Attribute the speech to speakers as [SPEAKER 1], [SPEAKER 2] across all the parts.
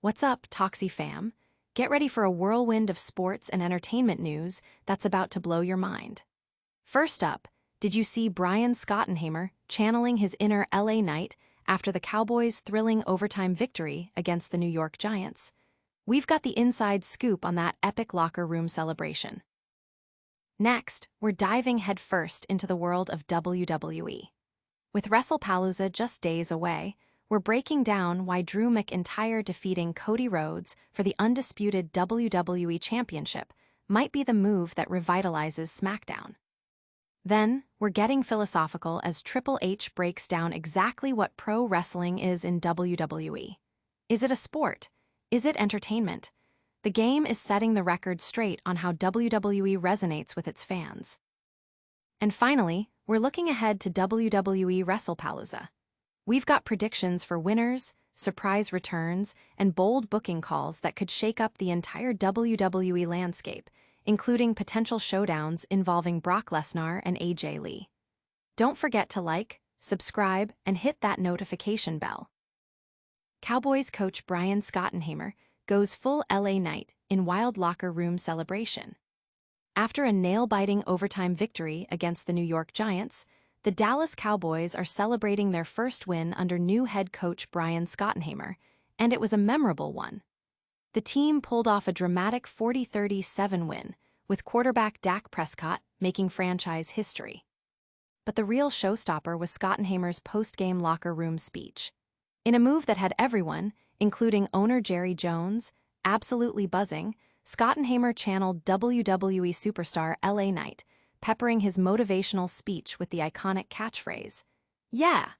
[SPEAKER 1] What's up, Talksy fam? Get ready for a whirlwind of sports and entertainment news that's about to blow your mind. First up, did you see Brian Schottenheimer channeling his inner LA Knight after the Cowboys' thrilling overtime victory against the New York Giants? We've got the inside scoop on that epic locker room celebration. Next, we're diving headfirst into the world of WWE. With Wrestlepalooza just days away, we're breaking down why Drew McIntyre defeating Cody Rhodes for the Undisputed WWE Championship might be the move that revitalizes SmackDown. Then, we're getting philosophical as Triple H breaks down exactly what pro wrestling is in WWE. Is it a sport? Is it entertainment? The game is setting the record straight on how WWE resonates with its fans. And finally, we're looking ahead to WWE Wrestlepalooza. We've got predictions for winners, surprise returns, and bold booking calls that could shake up the entire WWE landscape, including potential showdowns involving Brock Lesnar and AJ Lee. Don't forget to like, subscribe, and hit that notification bell. Cowboys coach Brian Schottenheimer goes full LA Knight in wild locker room celebration. After a nail-biting overtime victory against the New York Giants, the Dallas Cowboys are celebrating their first win under new head coach Brian Schottenheimer, and it was a memorable one. The team pulled off a dramatic 40-37 win, with quarterback Dak Prescott making franchise history. But the real showstopper was Schottenheimer's post-game locker room speech. In a move that had everyone, including owner Jerry Jones, absolutely buzzing, Schottenheimer channeled WWE superstar LA Knight, peppering his motivational speech with the iconic catchphrase, "Yeah!"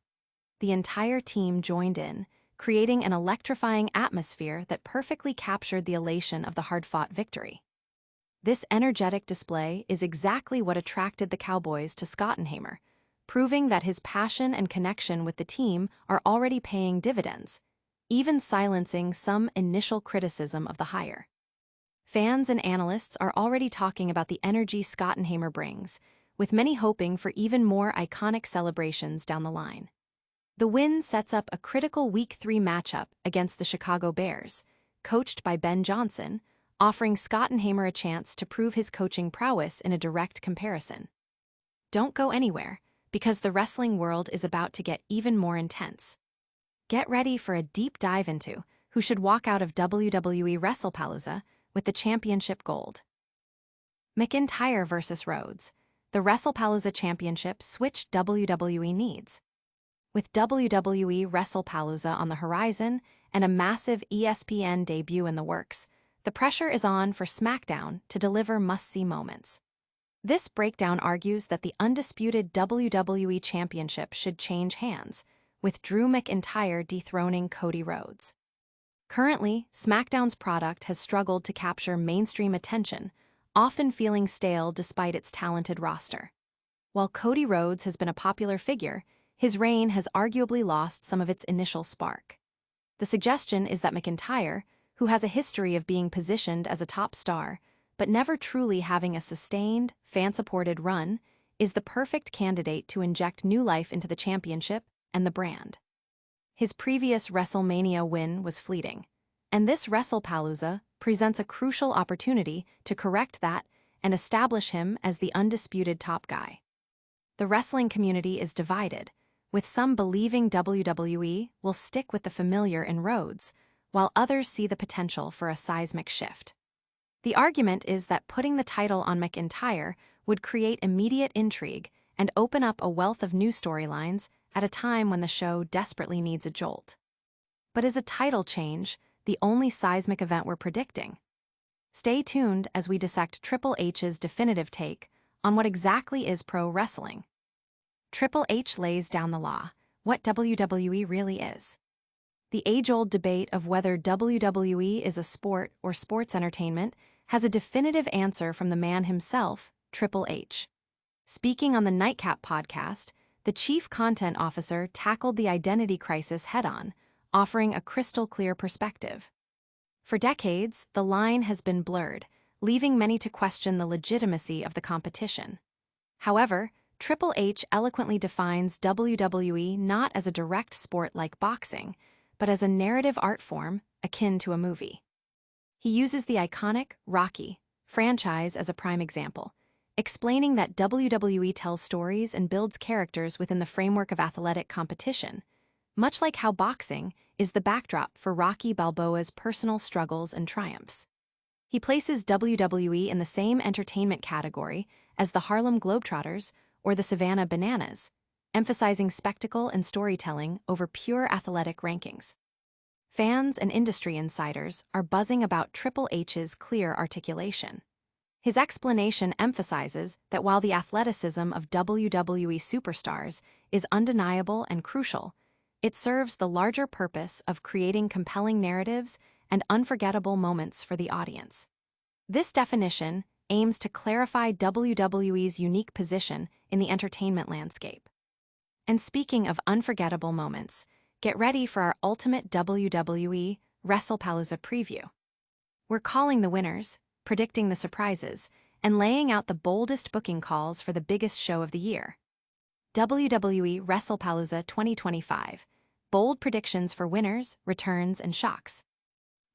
[SPEAKER 1] The entire team joined in, creating an electrifying atmosphere that perfectly captured the elation of the hard-fought victory. This energetic display is exactly what attracted the Cowboys to Schottenheimer, proving that his passion and connection with the team are already paying dividends, even silencing some initial criticism of the hire. Fans and analysts are already talking about the energy Schottenheimer brings, with many hoping for even more iconic celebrations down the line. The win sets up a critical Week 3 matchup against the Chicago Bears, coached by Ben Johnson, offering Schottenheimer a chance to prove his coaching prowess in a direct comparison. Don't go anywhere, because the wrestling world is about to get even more intense. Get ready for a deep dive into who should walk out of WWE Wrestlepalooza with the championship gold. McIntyre vs. Rhodes. The Wrestlepalooza Championship switched WWE needs. With WWE Wrestlepalooza on the horizon and a massive ESPN debut in the works, the pressure is on for SmackDown to deliver must-see moments. This breakdown argues that the undisputed WWE Championship should change hands, with Drew McIntyre dethroning Cody Rhodes. Currently, SmackDown's product has struggled to capture mainstream attention, often feeling stale despite its talented roster. While Cody Rhodes has been a popular figure, his reign has arguably lost some of its initial spark. The suggestion is that McIntyre, who has a history of being positioned as a top star, but never truly having a sustained, fan-supported run, is the perfect candidate to inject new life into the championship and the brand. His previous WrestleMania win was fleeting, and this Wrestlepalooza presents a crucial opportunity to correct that and establish him as the undisputed top guy. The wrestling community is divided, with some believing WWE will stick with the familiar in Rhodes, while others see the potential for a seismic shift. The argument is that putting the title on McIntyre would create immediate intrigue and open up a wealth of new storylines at a time when the show desperately needs a jolt. But is a title change the only seismic event we're predicting? Stay tuned as we dissect Triple H's definitive take on what exactly is pro wrestling. Triple H lays down the law, what WWE really is. The age-old debate of whether WWE is a sport or sports entertainment has a definitive answer from the man himself, Triple H. Speaking on the Nightcap podcast, the chief content officer tackled the identity crisis head-on, offering a crystal-clear perspective. For decades, the line has been blurred, leaving many to question the legitimacy of the competition. However, Triple H eloquently defines WWE not as a direct sport like boxing, but as a narrative art form akin to a movie. He uses the iconic Rocky franchise as a prime example, explaining that WWE tells stories and builds characters within the framework of athletic competition, much like how boxing is the backdrop for Rocky Balboa's personal struggles and triumphs. He places WWE in the same entertainment category as the Harlem Globetrotters or the Savannah Bananas, emphasizing spectacle and storytelling over pure athletic rankings. Fans and industry insiders are buzzing about Triple H's clear articulation. His explanation emphasizes that while the athleticism of WWE superstars is undeniable and crucial, it serves the larger purpose of creating compelling narratives and unforgettable moments for the audience. This definition aims to clarify WWE's unique position in the entertainment landscape. And speaking of unforgettable moments, get ready for our ultimate WWE Wrestlepalooza preview. We're calling the winners, predicting the surprises, and laying out the boldest booking calls for the biggest show of the year. WWE Wrestlepalooza 2025. Bold predictions for winners, returns, and shocks.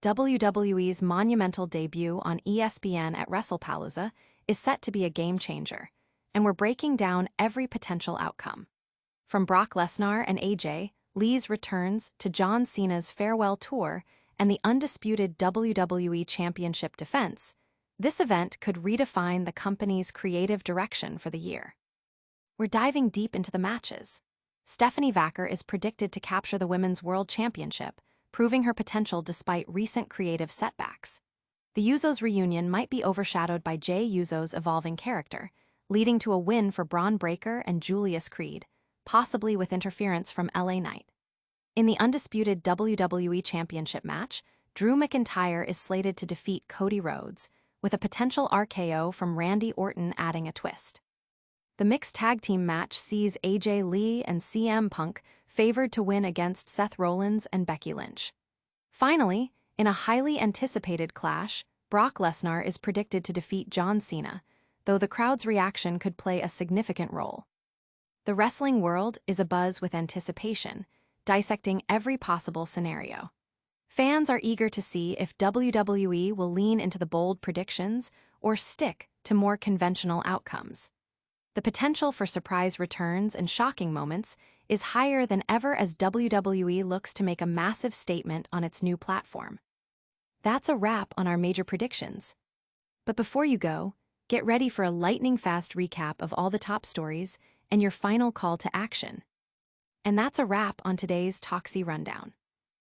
[SPEAKER 1] WWE's monumental debut on ESPN at Wrestlepalooza is set to be a game-changer, and we're breaking down every potential outcome. From Brock Lesnar and AJ Lee's returns to John Cena's farewell tour and the undisputed WWE Championship defense, this event could redefine the company's creative direction for the year. We're diving deep into the matches. Stephanie Vaquer is predicted to capture the Women's World Championship, proving her potential despite recent creative setbacks. The Usos reunion might be overshadowed by Jey Uso's evolving character, leading to a win for Braun Breaker and Julius Creed, possibly with interference from LA Knight. In the undisputed WWE Championship match, Drew McIntyre is slated to defeat Cody Rhodes, with a potential RKO from Randy Orton adding a twist. The mixed tag team match sees AJ Lee and CM Punk favored to win against Seth Rollins and Becky Lynch. Finally, in a highly anticipated clash, Brock Lesnar is predicted to defeat John Cena, though the crowd's reaction could play a significant role. The wrestling world is abuzz with anticipation, dissecting every possible scenario. Fans are eager to see if WWE will lean into the bold predictions or stick to more conventional outcomes. The potential for surprise returns and shocking moments is higher than ever as WWE looks to make a massive statement on its new platform. That's a wrap on our major predictions. But before you go, get ready for a lightning-fast recap of all the top stories and your final call to action. And that's a wrap on today's Talksy Rundown.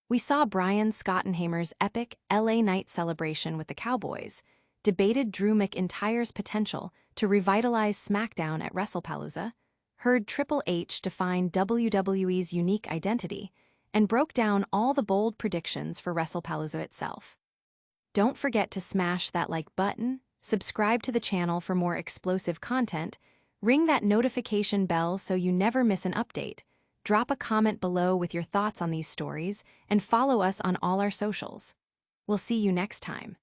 [SPEAKER 1] We saw Brian Schottenheimer's epic LA Knight celebration with the Cowboys, debated Drew McIntyre's potential to revitalize SmackDown at Wrestlepalooza, heard Triple H define WWE's unique identity, and broke down all the bold predictions for Wrestlepalooza itself. Don't forget to smash that like button, subscribe to the channel for more explosive content, ring that notification bell so you never miss an update, drop a comment below with your thoughts on these stories, and follow us on all our socials. We'll see you next time.